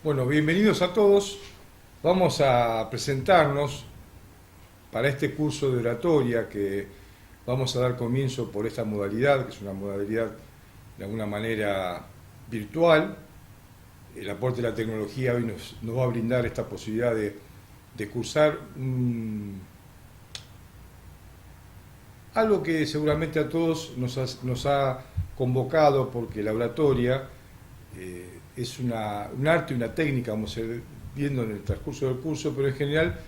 Bueno, bienvenidos a todos. Vamos a presentarnos para este curso de oratoria que vamos a dar comienzo por esta modalidad, que es una modalidad de alguna manera virtual. El aporte de la tecnología hoy nos va a brindar esta posibilidad de cursar algo que seguramente a todos nos ha convocado, porque la oratoria es un arte y una técnica, vamos a ir viendo en el transcurso del curso, pero en general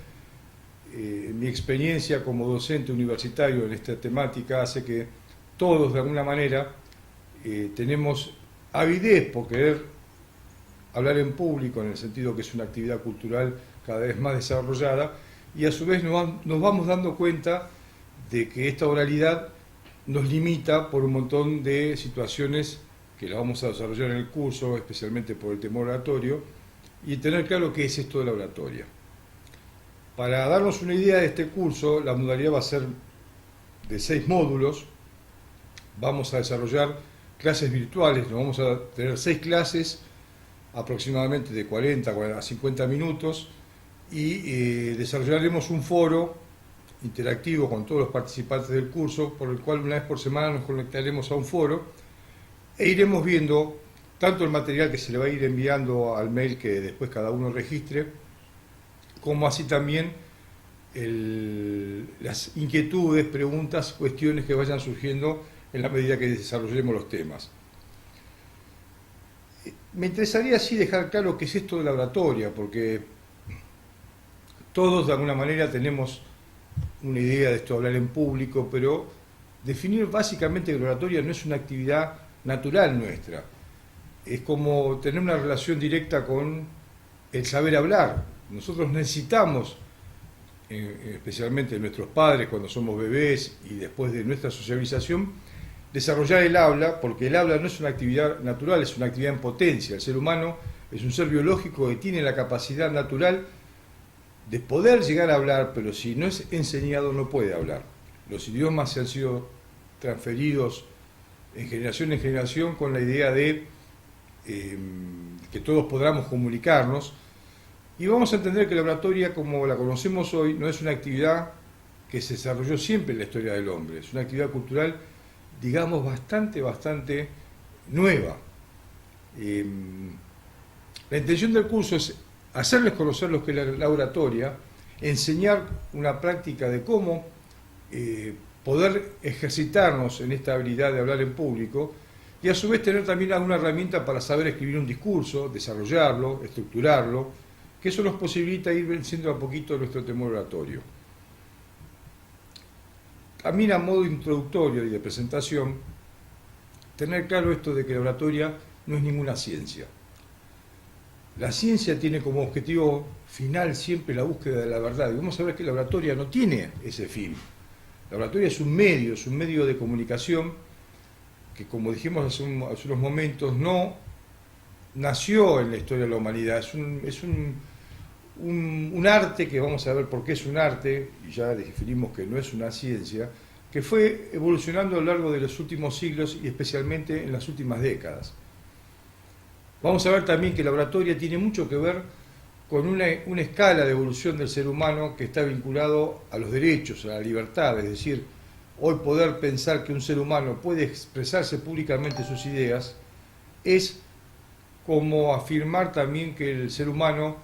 mi experiencia como docente universitario en esta temática hace que todos de alguna manera tenemos avidez por querer hablar en público, en el sentido que es una actividad cultural cada vez más desarrollada, y a su vez nos vamos dando cuenta de que esta oralidad nos limita por un montón de situaciones que las vamos a desarrollar en el curso, especialmente por el tema oratorio, y tener claro qué es esto de la oratoria. Para darnos una idea de este curso, la modalidad va a ser de 6 módulos. Vamos a desarrollar clases virtuales, nos vamos a tener 6 clases aproximadamente de 40 a 50 minutos, y desarrollaremos un foro interactivo con todos los participantes del curso, por el cual una vez por semana nos conectaremos a un foro e iremos viendo tanto el material que se le va a ir enviando al mail que después cada uno registre, como así también las inquietudes, preguntas, cuestiones que vayan surgiendo en la medida que desarrollemos los temas. Me interesaría así dejar claro qué es esto de la oratoria, porque todos de alguna manera tenemos una idea de esto de hablar en público, pero definir básicamente que la oratoria no es una actividad natural nuestra. Es como tener una relación directa con el saber hablar. Nosotros necesitamos, especialmente nuestros padres cuando somos bebés y después de nuestra socialización, desarrollar el habla, porque el habla no es una actividad natural, es una actividad en potencia. El ser humano es un ser biológico que tiene la capacidad natural de poder llegar a hablar, pero si no es enseñado no puede hablar. Los idiomas se han sido transferidos en generación con la idea de que todos podamos comunicarnos, y vamos a entender que la oratoria como la conocemos hoy no es una actividad que se desarrolló siempre en la historia del hombre, es una actividad cultural, digamos, bastante nueva. La intención del curso es hacerles conocer lo que es la oratoria, enseñar una práctica de cómo poder ejercitarnos en esta habilidad de hablar en público, y a su vez tener también alguna herramienta para saber escribir un discurso, desarrollarlo, estructurarlo, que eso nos posibilita ir venciendo a poquito nuestro temor oratorio. También a modo introductorio y de presentación, tener claro esto de que la oratoria no es ninguna ciencia. La ciencia tiene como objetivo final siempre la búsqueda de la verdad, y vamos a ver que la oratoria no tiene ese fin. La oratoria es un medio de comunicación que, como dijimos hace unos momentos, no nació en la historia de la humanidad, es un arte que vamos a ver por qué es un arte, y ya definimos que no es una ciencia, que fue evolucionando a lo largo de los últimos siglos y especialmente en las últimas décadas. Vamos a ver también que la oratoria tiene mucho que ver con una escala de evolución del ser humano que está vinculado a los derechos, a la libertad, es decir, hoy poder pensar que un ser humano puede expresarse públicamente sus ideas es como afirmar también que el ser humano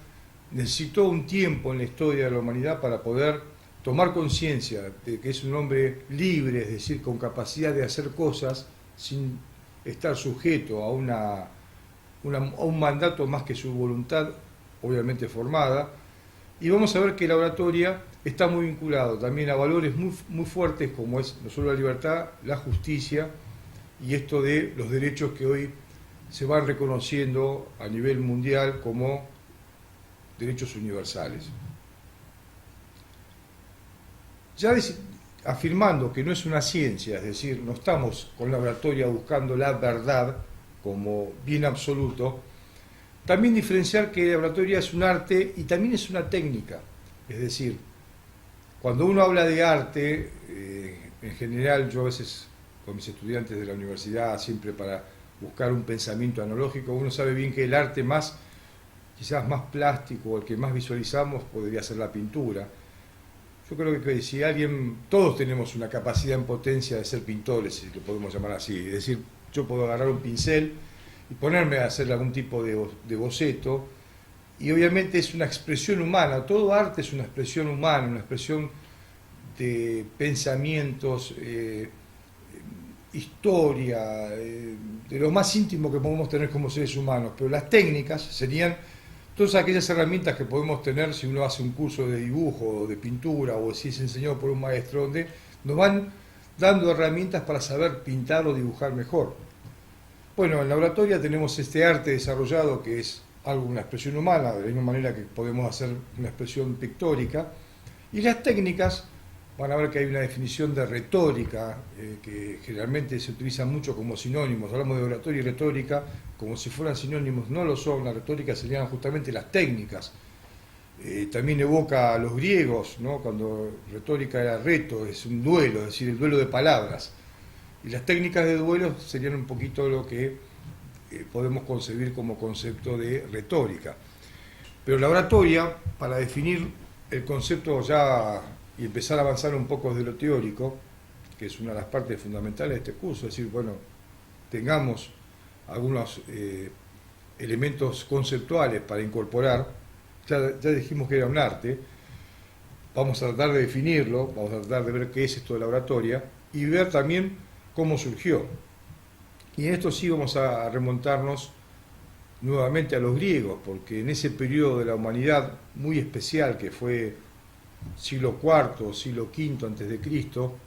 necesitó un tiempo en la historia de la humanidad para poder tomar conciencia de que es un hombre libre, es decir, con capacidad de hacer cosas sin estar sujeto a un mandato más que su voluntad, obviamente formada. Y vamos a ver que la oratoria está muy vinculado también a valores muy fuertes, como es no solo la libertad, la justicia y esto de los derechos que hoy se van reconociendo a nivel mundial como derechos universales. Ya afirmando que no es una ciencia, es decir, no estamos con la oratoria buscando la verdad como bien absoluto, también diferenciar que la oratoria es un arte y también es una técnica. Es decir, cuando uno habla de arte, en general yo a veces con mis estudiantes de la universidad, siempre para buscar un pensamiento analógico, uno sabe bien que el arte más quizás más plástico, el que más visualizamos, podría ser la pintura. Yo creo que si alguien, todos tenemos una capacidad en potencia de ser pintores, si lo podemos llamar así. Es decir, yo puedo agarrar un pincel y ponerme a hacer algún tipo de boceto, y obviamente es una expresión humana, todo arte es una expresión humana, una expresión de pensamientos, historia, de lo más íntimo que podemos tener como seres humanos, pero las técnicas serían todas aquellas herramientas que podemos tener si uno hace un curso de dibujo o de pintura o si es enseñado por un maestro, donde nos van dando herramientas para saber pintar o dibujar mejor. Bueno, en la oratoria tenemos este arte desarrollado que es algo, una expresión humana, de la misma manera que podemos hacer una expresión pictórica, y las técnicas, van a ver que hay una definición de retórica, que generalmente se utiliza mucho como sinónimos. Hablamos de oratoria y retórica como si fueran sinónimos, no lo son. La retórica serían justamente las técnicas. También evoca a los griegos, ¿no? Cuando retórica era reto, es un duelo, es decir, el duelo de palabras. Y las técnicas de duelo serían un poquito lo que podemos concebir como concepto de retórica. Pero la oratoria, para definir el concepto ya y empezar a avanzar un poco de lo teórico, que es una de las partes fundamentales de este curso, es decir, bueno, tengamos algunos elementos conceptuales para incorporar. Ya dijimos que era un arte, vamos a tratar de definirlo, vamos a tratar de ver qué es esto de la oratoria y ver también cómo surgió. Y en esto sí vamos a remontarnos nuevamente a los griegos, porque en ese periodo de la humanidad muy especial que fue siglo IV, siglo V antes de Cristo,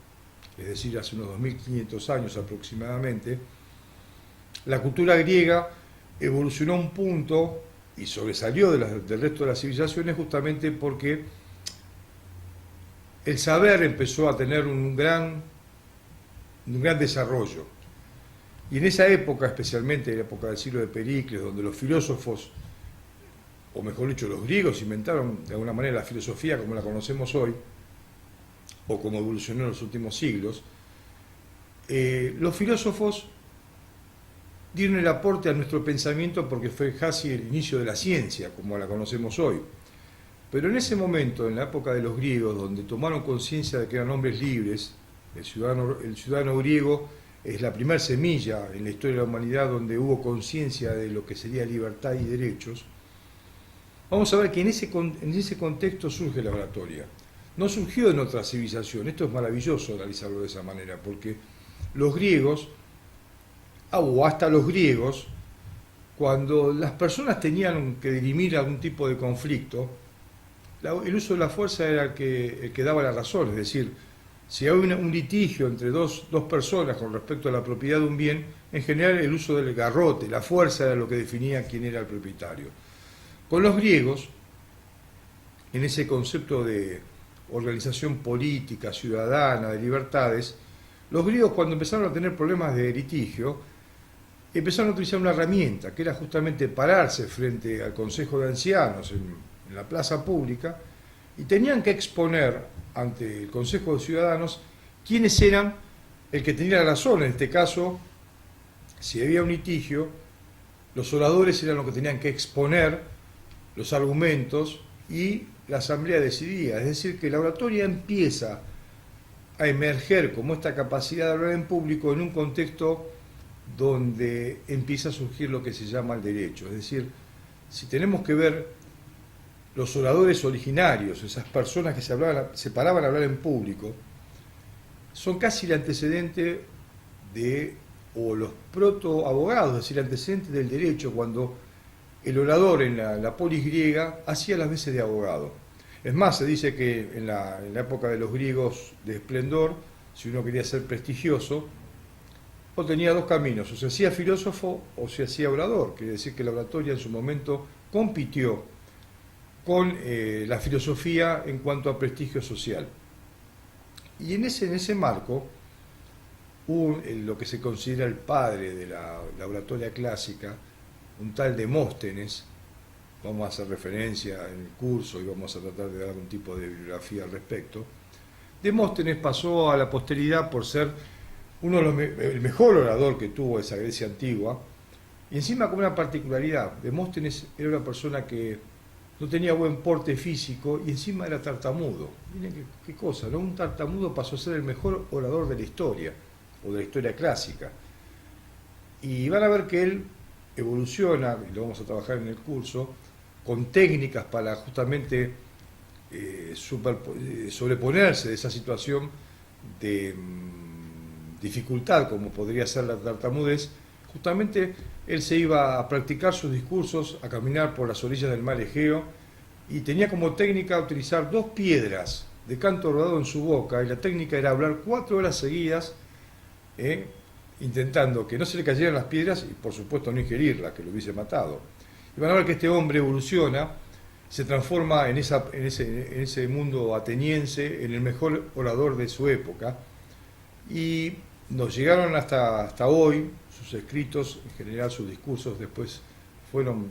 es decir, hace unos 2500 años aproximadamente, la cultura griega evolucionó a un punto y sobresalió del resto de las civilizaciones justamente porque el saber empezó a tener un gran desarrollo. Y en esa época, especialmente en la época del siglo de Pericles, donde los filósofos, o mejor dicho, los griegos inventaron de alguna manera la filosofía como la conocemos hoy, o como evolucionó en los últimos siglos, los filósofos dieron el aporte a nuestro pensamiento porque fue casi el inicio de la ciencia, como la conocemos hoy. Pero en ese momento, en la época de los griegos, donde tomaron conciencia de que eran hombres libres, el ciudadano griego es la primera semilla en la historia de la humanidad donde hubo conciencia de lo que sería libertad y derechos. Vamos a ver que en ese contexto surge la oratoria. No surgió en otra civilización. Esto es maravilloso analizarlo de esa manera, porque los griegos, o hasta los griegos, cuando las personas tenían que dirimir algún tipo de conflicto, el uso de la fuerza era el que daba la razón. Es decir, si hay un litigio entre dos personas con respecto a la propiedad de un bien, en general el uso del garrote, la fuerza era lo que definía quién era el propietario. Con los griegos, en ese concepto de organización política, ciudadana, de libertades, los griegos cuando empezaron a tener problemas de litigio, empezaron a utilizar una herramienta, que era justamente pararse frente al Consejo de Ancianos en la plaza pública, y tenían que exponer ante el Consejo de Ciudadanos quiénes eran el que tenía la razón. En este caso, si había un litigio, los oradores eran los que tenían que exponer los argumentos y la asamblea decidía. Es decir, que la oratoria empieza a emerger como esta capacidad de hablar en público en un contexto donde empieza a surgir lo que se llama el derecho. Es decir, si tenemos que ver los oradores originarios, esas personas que se paraban a hablar en público, son casi el antecedente o los proto-abogados, es decir, el antecedente del derecho, cuando el orador en la polis griega hacía las veces de abogado. Es más, se dice que en la época de los griegos de esplendor, si uno quería ser prestigioso, o tenía dos caminos, o se hacía filósofo o se hacía orador. Quiere decir que la oratoria en su momento compitió con la filosofía en cuanto a prestigio social. Y en ese marco, lo que se considera el padre de la oratoria clásica, un tal Demóstenes, vamos a hacer referencia en el curso y vamos a tratar de dar algún tipo de bibliografía al respecto. Demóstenes pasó a la posteridad por ser el mejor orador que tuvo esa Grecia antigua, Y encima con una particularidad, Demóstenes era una persona que no tenía buen porte físico y encima era tartamudo. Miren qué cosa, ¿no? Un tartamudo pasó a ser el mejor orador de la historia, o de la historia clásica. Y van a ver que él evoluciona, y lo vamos a trabajar en el curso, con técnicas para justamente sobreponerse de esa situación de dificultad, como podría ser la tartamudez. Justamente él se iba a practicar sus discursos, a caminar por las orillas del mar Egeo, y tenía como técnica utilizar 2 piedras de canto rodado en su boca, y la técnica era hablar 4 horas seguidas, intentando que no se le cayeran las piedras y por supuesto no ingerirlas, que lo hubiese matado. Y van a ver que este hombre evoluciona, se transforma en ese mundo ateniense, en el mejor orador de su época, y nos llegaron hasta hoy, sus escritos, en general sus discursos después fueron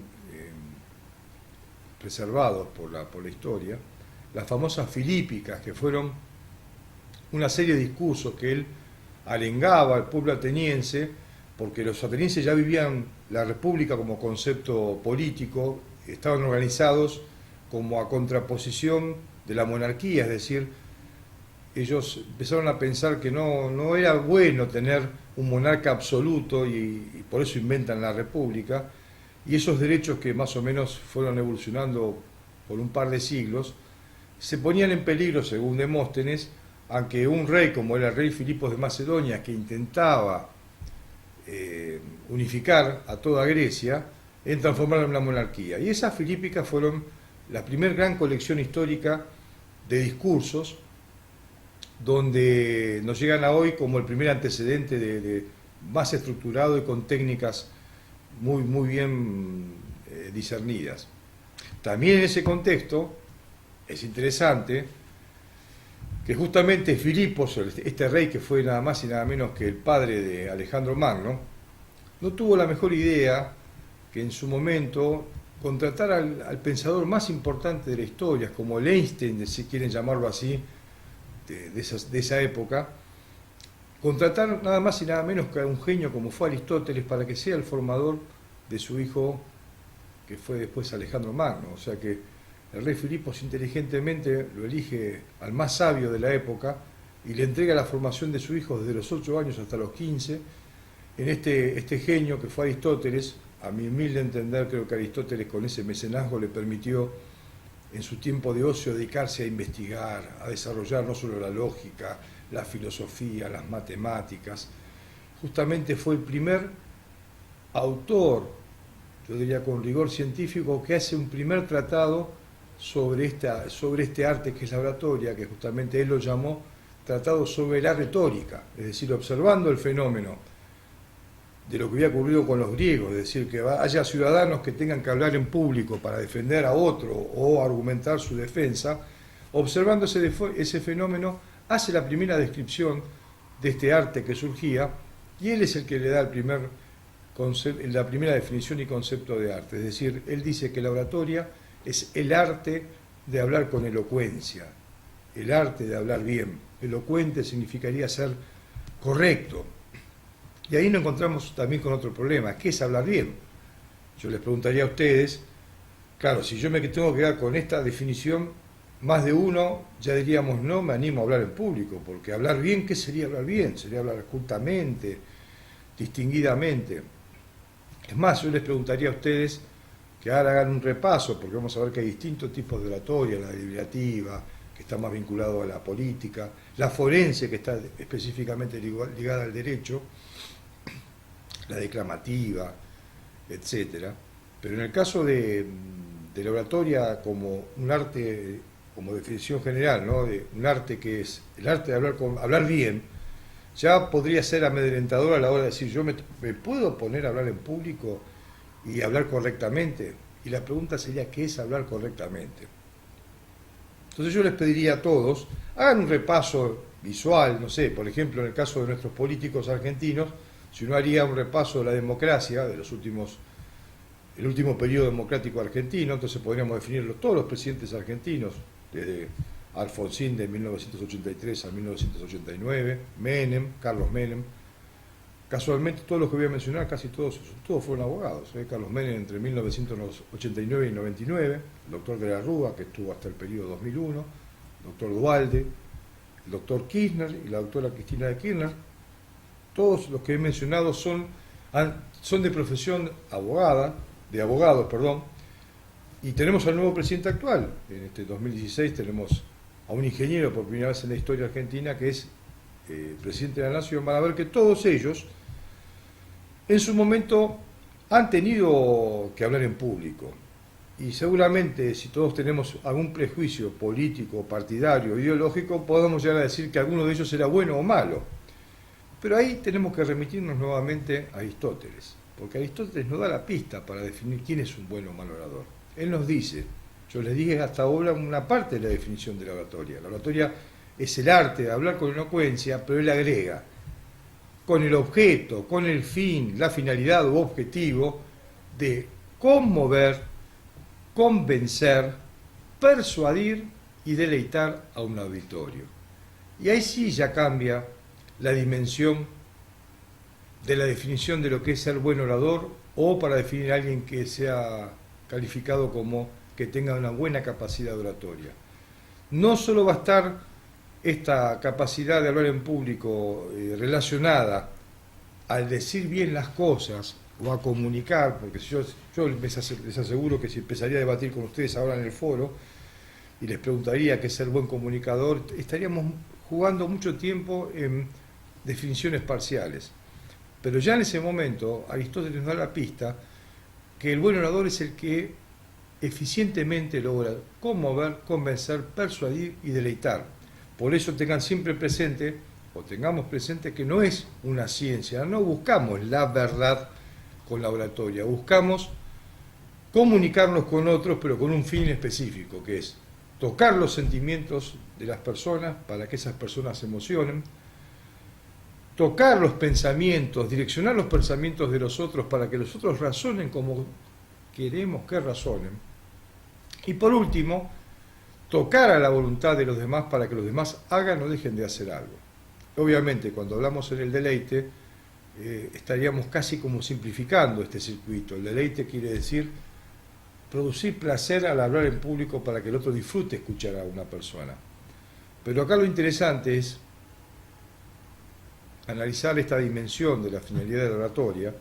preservados por la historia, las famosas filípicas, que fueron una serie de discursos que él arengaba al pueblo ateniense, porque los atenienses ya vivían la república como concepto político, estaban organizados como a contraposición de la monarquía, es decir, ellos empezaron a pensar que no era bueno tener un monarca absoluto y por eso inventan la república, y esos derechos que más o menos fueron evolucionando por un par de siglos, se ponían en peligro, según Demóstenes, aunque un rey como era el rey Filipos de Macedonia, que intentaba unificar a toda Grecia, en transformarla en una monarquía. Y esas filípicas fueron la primer gran colección histórica de discursos, donde nos llegan a hoy como el primer antecedente de más estructurado y con técnicas muy bien discernidas. También en ese contexto es interesante que justamente Filipos, este rey que fue nada más y nada menos que el padre de Alejandro Magno, no tuvo la mejor idea que en su momento contratar al pensador más importante de la historia, como el Einstein, si quieren llamarlo así, de esa época, contratar nada más y nada menos que a un genio como fue Aristóteles para que sea el formador de su hijo, que fue después Alejandro Magno. O sea que el rey Filipos inteligentemente lo elige al más sabio de la época y le entrega la formación de su hijo desde los 8 años hasta los 15 en este genio que fue Aristóteles. A mi humilde entender, creo que Aristóteles con ese mecenazgo le permitió en su tiempo de ocio dedicarse a investigar, a desarrollar no solo la lógica, la filosofía, las matemáticas. Justamente fue el primer autor, yo diría con rigor científico, que hace un primer tratado sobre este arte que es la oratoria, que justamente él lo llamó tratado sobre la retórica, es decir, observando el fenómeno de lo que había ocurrido con los griegos, es decir, que haya ciudadanos que tengan que hablar en público para defender a otro o argumentar su defensa, observando ese fenómeno, hace la primera descripción de este arte que surgía, y él es el que le da la primera definición y concepto de arte, es decir, él dice que la oratoria es el arte de hablar con elocuencia, el arte de hablar bien. Elocuente significaría ser correcto. Y ahí nos encontramos también con otro problema, ¿qué es hablar bien? Yo les preguntaría a ustedes, claro, si yo me tengo que quedar con esta definición, más de uno ya diríamos no me animo a hablar en público, porque hablar bien, ¿qué sería hablar bien? Sería hablar cultamente, distinguidamente. Es más, yo les preguntaría a ustedes que ahora hagan un repaso, porque vamos a ver que hay distintos tipos de oratoria, la deliberativa, que está más vinculado a la política, la forense, que está específicamente ligada al derecho, la declamativa, etcétera. Pero en el caso de la oratoria como un arte, como definición general, ¿no? De un arte que es el arte de hablar bien, ya podría ser amedrentador a la hora de decir, yo me puedo poner a hablar en público y hablar correctamente. Y la pregunta sería, ¿qué es hablar correctamente? Entonces yo les pediría a todos, hagan un repaso visual, no sé, por ejemplo, en el caso de nuestros políticos argentinos, si uno haría un repaso de la democracia, el último periodo democrático argentino, entonces podríamos definirlo todos los presidentes argentinos, desde Alfonsín de 1983 a 1989, Menem, Carlos Menem, Casualmente todos los que voy a mencionar, casi todos fueron abogados. Carlos Menem entre 1989 y 99, el doctor de la Rúa, que estuvo hasta el periodo 2001, el doctor Duhalde, el doctor Kirchner y la doctora Cristina de Kirchner. Todos los que he mencionado son de profesión de abogados, perdón, y tenemos al nuevo presidente actual. En este 2016 tenemos a un ingeniero por primera vez en la historia argentina que es presidente de la Nación. Van a ver que todos ellos en su momento han tenido que hablar en público, y seguramente si todos tenemos algún prejuicio político, partidario, ideológico, podemos llegar a decir que alguno de ellos era bueno o malo. Pero ahí tenemos que remitirnos nuevamente a Aristóteles, porque Aristóteles nos da la pista para definir quién es un buen o mal orador. Él nos dice, yo les dije hasta ahora una parte de la definición de la oratoria. La oratoria es el arte de hablar con elocuencia, pero él agrega, con el objeto, con el fin, la finalidad u objetivo de conmover, convencer, persuadir y deleitar a un auditorio. Y ahí sí ya cambia la dimensión de la definición de lo que es ser buen orador, o para definir a alguien que sea calificado como que tenga una buena capacidad oratoria. No solo va a estar esta capacidad de hablar en público relacionada al decir bien las cosas o a comunicar, porque yo les aseguro que si empezaría a debatir con ustedes ahora en el foro y les preguntaría qué es ser buen comunicador, estaríamos jugando mucho tiempo en definiciones parciales. Pero ya en ese momento Aristóteles nos da la pista que el buen orador es el que eficientemente logra conmover, convencer, persuadir y deleitar. Por eso tengan siempre presente, o tengamos presente, que no es una ciencia, no buscamos la verdad con la oratoria, buscamos comunicarnos con otros, pero con un fin específico, que es tocar los sentimientos de las personas para que esas personas se emocionen, tocar los pensamientos, direccionar los pensamientos de los otros para que los otros razonen como queremos que razonen, y por último, tocar a la voluntad de los demás para que los demás hagan o dejen de hacer algo. Obviamente, cuando hablamos en el deleite, estaríamos casi como simplificando este circuito. El deleite quiere decir producir placer al hablar en público para que el otro disfrute escuchar a una persona. Pero acá lo interesante es analizar esta dimensión de la finalidad de la oratoria,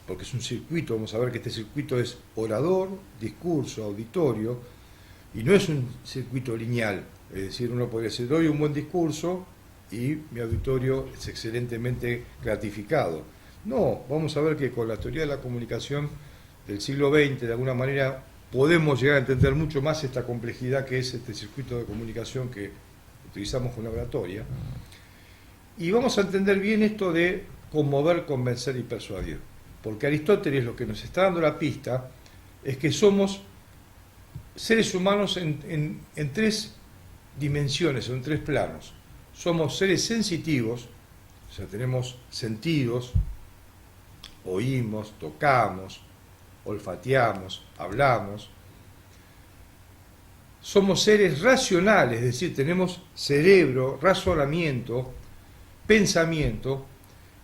porque es un circuito. Vamos a ver que este circuito es orador, discurso, auditorio, y no es un circuito lineal. Es decir, uno podría decir, doy un buen discurso y mi auditorio es excelentemente gratificado. No, vamos a ver que con la teoría de la comunicación del siglo XX, de alguna manera, podemos llegar a entender mucho más esta complejidad que es este circuito de comunicación que utilizamos con la oratoria. Y vamos a entender bien esto de conmover, convencer y persuadir. Porque Aristóteles lo que nos está dando la pista es que somos seres humanos en tres dimensiones, o en tres planos. Somos seres sensitivos, o sea, tenemos sentidos, oímos, tocamos, olfateamos, hablamos. Somos seres racionales, es decir, tenemos cerebro, razonamiento, pensamiento,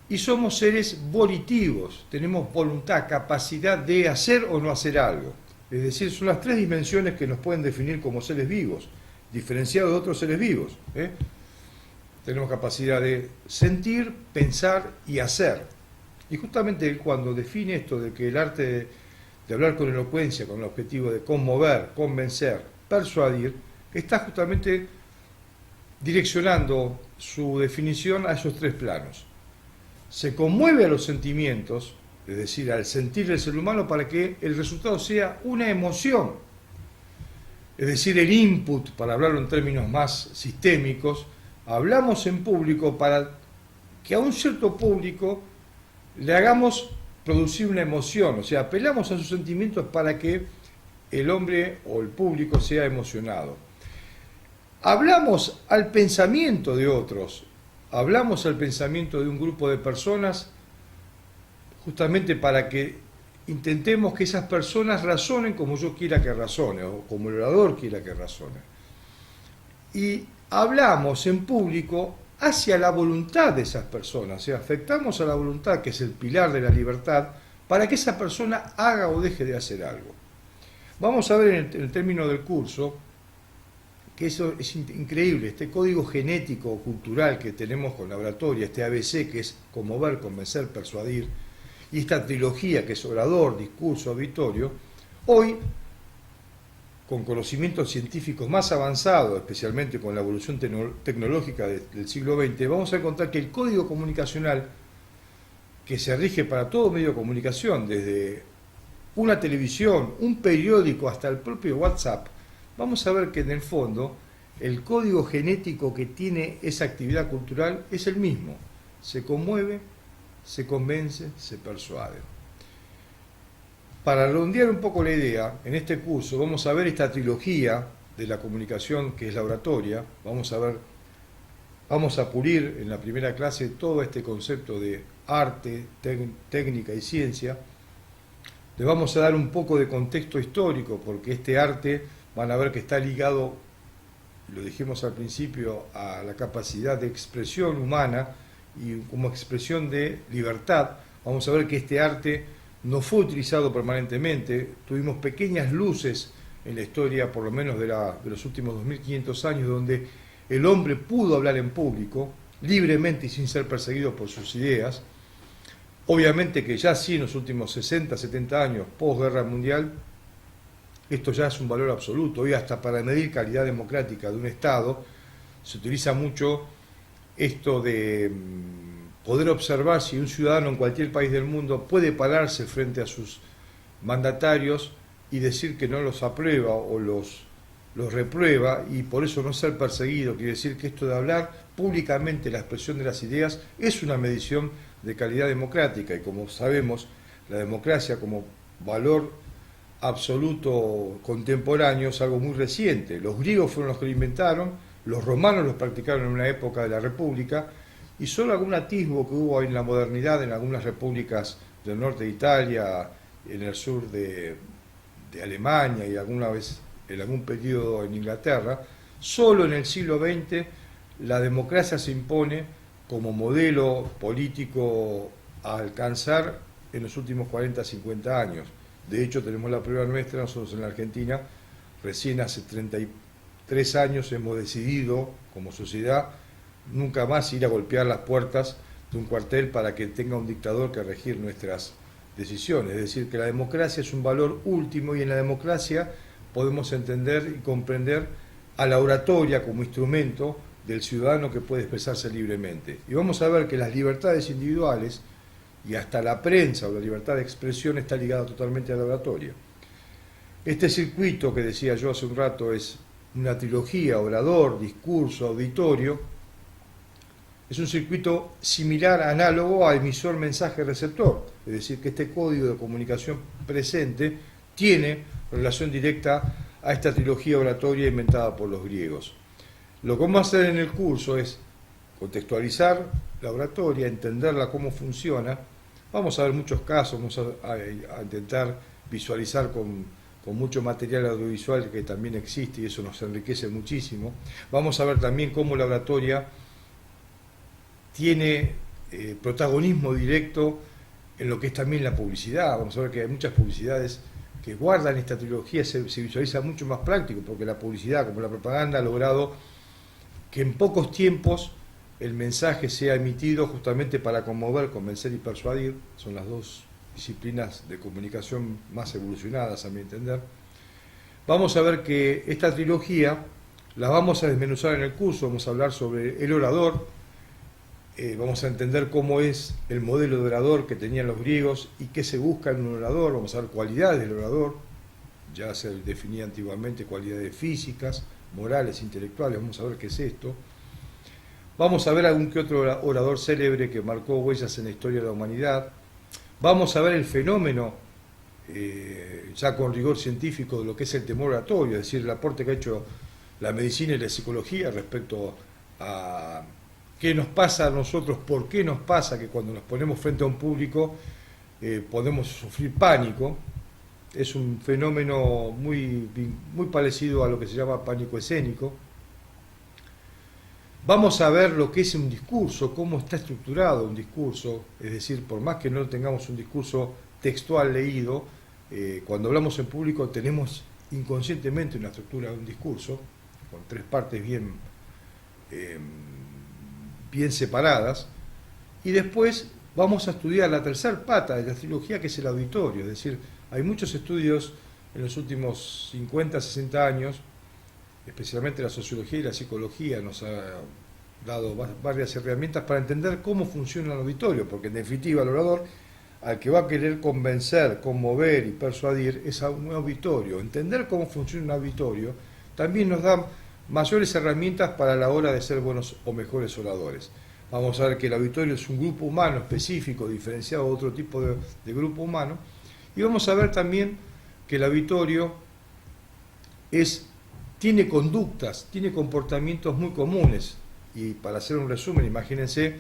y somos seres volitivos, tenemos voluntad, capacidad de hacer o no hacer algo. Es decir, son las tres dimensiones que nos pueden definir como seres vivos, diferenciados de otros seres vivos. Tenemos capacidad de sentir, pensar y hacer. Y justamente cuando define esto de que el arte de hablar con elocuencia, con el objetivo de conmover, convencer, persuadir, está justamente direccionando su definición a esos tres planos. Se conmueve a los sentimientos, es decir, al sentir del ser humano, para que el resultado sea una emoción. Es decir, el input, para hablarlo en términos más sistémicos, hablamos en público para que a un cierto público le hagamos producir una emoción, o sea, apelamos a sus sentimientos para que el hombre o el público sea emocionado. Hablamos al pensamiento de otros, hablamos al pensamiento de un grupo de personas justamente para que intentemos que esas personas razonen como yo quiera que razone, o como el orador quiera que razone. Y hablamos en público hacia la voluntad de esas personas, o sea, afectamos a la voluntad, que es el pilar de la libertad, para que esa persona haga o deje de hacer algo. Vamos a ver en el término del curso que eso es increíble, este código genético o cultural que tenemos con la oratoria, este ABC que es conmover, convencer, persuadir, y esta trilogía que es orador, discurso, auditorio, hoy, con conocimientos científicos más avanzados, especialmente con la evolución tecnológica del siglo XX, vamos a encontrar que el código comunicacional que se rige para todo medio de comunicación, desde una televisión, un periódico, hasta el propio WhatsApp, vamos a ver que en el fondo el código genético que tiene esa actividad cultural es el mismo. Se conmueve, se convence, se persuade. Para redondear un poco la idea, en este curso vamos a ver esta trilogía de la comunicación que es la oratoria, vamos a pulir en la primera clase todo este concepto de arte, técnica y ciencia. Le vamos a dar un poco de contexto histórico, porque este arte van a ver que está ligado, lo dijimos al principio, a la capacidad de expresión humana y como expresión de libertad. Vamos a ver que este arte no fue utilizado permanentemente, tuvimos pequeñas luces en la historia, por lo menos de los últimos 2500 años, donde el hombre pudo hablar en público, libremente y sin ser perseguido por sus ideas. Obviamente que ya sí en los últimos 60, 70 años, posguerra mundial, esto ya es un valor absoluto. Hoy hasta para medir calidad democrática de un Estado se utiliza mucho esto de poder observar si un ciudadano en cualquier país del mundo puede pararse frente a sus mandatarios y decir que no los aprueba o los reprueba y por eso no ser perseguido. Quiere decir que esto de hablar públicamente la expresión de las ideas es una medición de calidad democrática, y como sabemos, la democracia como valor absoluto contemporáneo es algo muy reciente. Los griegos fueron los que lo inventaron, los romanos los practicaron en una época de la República, y solo algún atisbo que hubo en la modernidad en algunas repúblicas del norte de Italia, en el sur de Alemania y alguna vez en algún periodo en Inglaterra. Solo en el siglo XX la democracia se impone como modelo político a alcanzar en los últimos 40, 50 años. De hecho, tenemos la prueba nuestra, nosotros en la Argentina, recién hace 33 años hemos decidido, como sociedad, nunca más ir a golpear las puertas de un cuartel para que tenga un dictador que regir nuestras decisiones. Es decir, que la democracia es un valor último, y en la democracia podemos entender y comprender a la oratoria como instrumento del ciudadano que puede expresarse libremente. Y vamos a ver que las libertades individuales y hasta la prensa o la libertad de expresión está ligada totalmente a la oratoria. Este circuito que decía yo hace un rato es una trilogía: orador, discurso, auditorio. Es un circuito similar, análogo a emisor, mensaje, receptor. Es decir, que este código de comunicación presente tiene relación directa a esta trilogía oratoria inventada por los griegos. Lo que vamos a hacer en el curso es contextualizar la oratoria, entenderla cómo funciona. Vamos a ver muchos casos, vamos a intentar visualizar con mucho material audiovisual que también existe, y eso nos enriquece muchísimo. Vamos a ver también cómo la oratoria tiene protagonismo directo en lo que es también la publicidad. Vamos a ver que hay muchas publicidades que guardan esta trilogía, se visualiza mucho más práctico, porque la publicidad, como la propaganda, ha logrado que en pocos tiempos el mensaje sea emitido justamente para conmover, convencer y persuadir. Son las dos disciplinas de comunicación más evolucionadas, a mi entender. Vamos a ver que esta trilogía la vamos a desmenuzar en el curso. Vamos a hablar sobre el orador, vamos a entender cómo es el modelo de orador que tenían los griegos y qué se busca en un orador. Vamos a ver cualidades del orador, ya se definía antiguamente cualidades físicas, morales, intelectuales. Vamos a ver qué es esto. Vamos a ver algún que otro orador célebre que marcó huellas en la historia de la humanidad. Vamos a ver el fenómeno, ya con rigor científico, de lo que es el temor oratorio, es decir, el aporte que ha hecho la medicina y la psicología respecto a qué nos pasa a nosotros, por qué nos pasa que cuando nos ponemos frente a un público podemos sufrir pánico. Es un fenómeno muy parecido a lo que se llama pánico escénico. Vamos a ver lo que es un discurso, cómo está estructurado un discurso, es decir, por más que no tengamos un discurso textual leído, cuando hablamos en público tenemos inconscientemente una estructura de un discurso, con tres partes eh, bien separadas, y después vamos a estudiar la tercera pata de la trilogía, que es el auditorio. Es decir, hay muchos estudios en los últimos 50, 60 años, especialmente la sociología y la psicología nos ha dado varias herramientas para entender cómo funciona el auditorio, porque en definitiva el orador, al que va a querer convencer, conmover y persuadir, es a un auditorio. Entender cómo funciona un auditorio también nos da mayores herramientas para la hora de ser buenos o mejores oradores. Vamos a ver que el auditorio es un grupo humano específico, diferenciado de otro tipo de grupo humano, y vamos a ver también que el auditorio tiene conductas, tiene comportamientos muy comunes. Y para hacer un resumen, imagínense,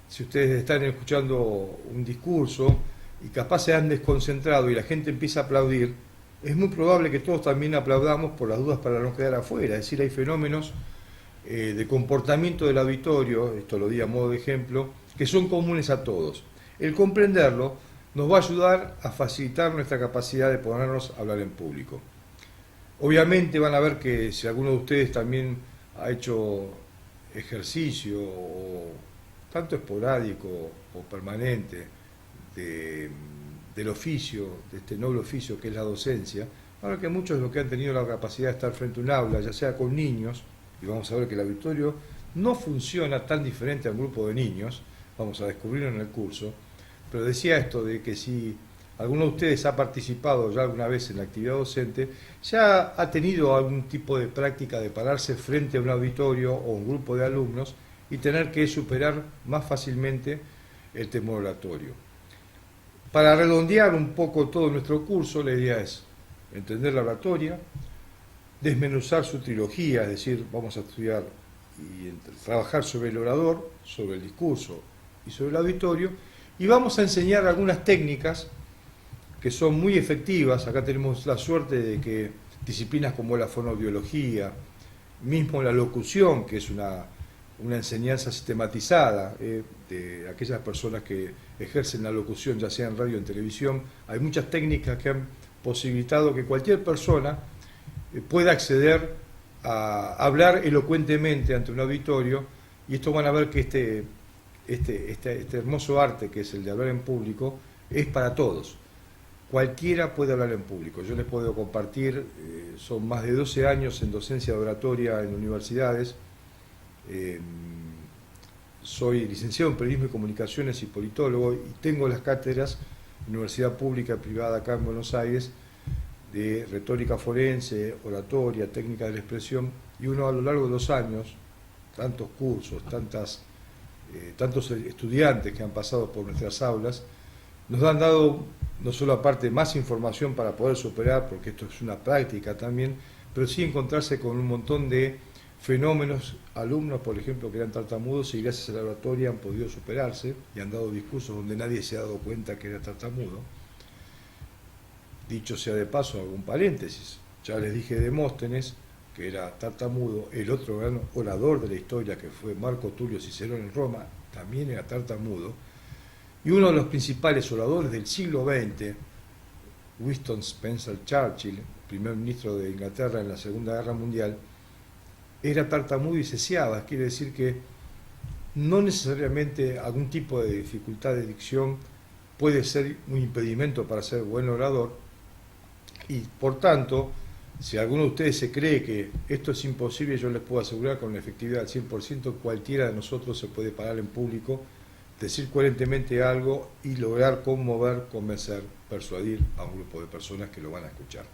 si ustedes están escuchando un discurso y capaz se han desconcentrado y la gente empieza a aplaudir, es muy probable que todos también aplaudamos por las dudas para no quedar afuera. Es decir, hay fenómenos de comportamiento del auditorio, esto lo di a modo de ejemplo, que son comunes a todos. El comprenderlo nos va a ayudar a facilitar nuestra capacidad de ponernos a hablar en público. Obviamente van a ver que si alguno de ustedes también ha hecho ejercicio, o tanto esporádico o permanente, del oficio, de este noble oficio que es la docencia, van a ver que muchos de los que han tenido la capacidad de estar frente a un aula, ya sea con niños, y vamos a ver que el auditorio no funciona tan diferente a un grupo de niños, vamos a descubrirlo en el curso, pero decía esto de que si alguno de ustedes ha participado ya alguna vez en la actividad docente, ya ha tenido algún tipo de práctica de pararse frente a un auditorio o un grupo de alumnos y tener que superar más fácilmente el temor oratorio. Para redondear un poco todo nuestro curso, la idea es entender la oratoria, desmenuzar su trilogía, es decir, vamos a estudiar y trabajar sobre el orador, sobre el discurso y sobre el auditorio, y vamos a enseñar algunas técnicas que son muy efectivas. Acá tenemos la suerte de que disciplinas como la fonoaudiología, mismo la locución, que es una enseñanza sistematizada de aquellas personas que ejercen la locución, ya sea en radio o en televisión, hay muchas técnicas que han posibilitado que cualquier persona pueda acceder a hablar elocuentemente ante un auditorio, y esto van a ver que este hermoso arte que es el de hablar en público es para todos. Cualquiera puede hablar en público. Yo les puedo compartir, son más de 12 años en docencia de oratoria en universidades. Soy licenciado en Periodismo y Comunicaciones y politólogo, y tengo las cátedras, universidad pública y privada acá en Buenos Aires, de retórica forense, oratoria, técnica de la expresión, y uno a lo largo de los años, tantos cursos, tantos estudiantes que han pasado por nuestras aulas, nos han dado no solo aparte más información para poder superar, porque esto es una práctica también, pero sí encontrarse con un montón de fenómenos, alumnos por ejemplo que eran tartamudos y gracias a la oratoria han podido superarse y han dado discursos donde nadie se ha dado cuenta que era tartamudo. Dicho sea de paso, algún paréntesis, ya les dije de Demóstenes, que era tartamudo, el otro gran orador de la historia que fue Marco Tulio Cicerón en Roma, también era tartamudo, y uno de los principales oradores del siglo XX, Winston Spencer Churchill, primer ministro de Inglaterra en la Segunda Guerra Mundial, era tartamudo y ceceaba. Quiere decir que no necesariamente algún tipo de dificultad de dicción puede ser un impedimento para ser buen orador, y por tanto, si alguno de ustedes se cree que esto es imposible, yo les puedo asegurar con una efectividad al 100%, cualquiera de nosotros se puede parar en público, decir coherentemente algo y lograr conmover, convencer, persuadir a un grupo de personas que lo van a escuchar.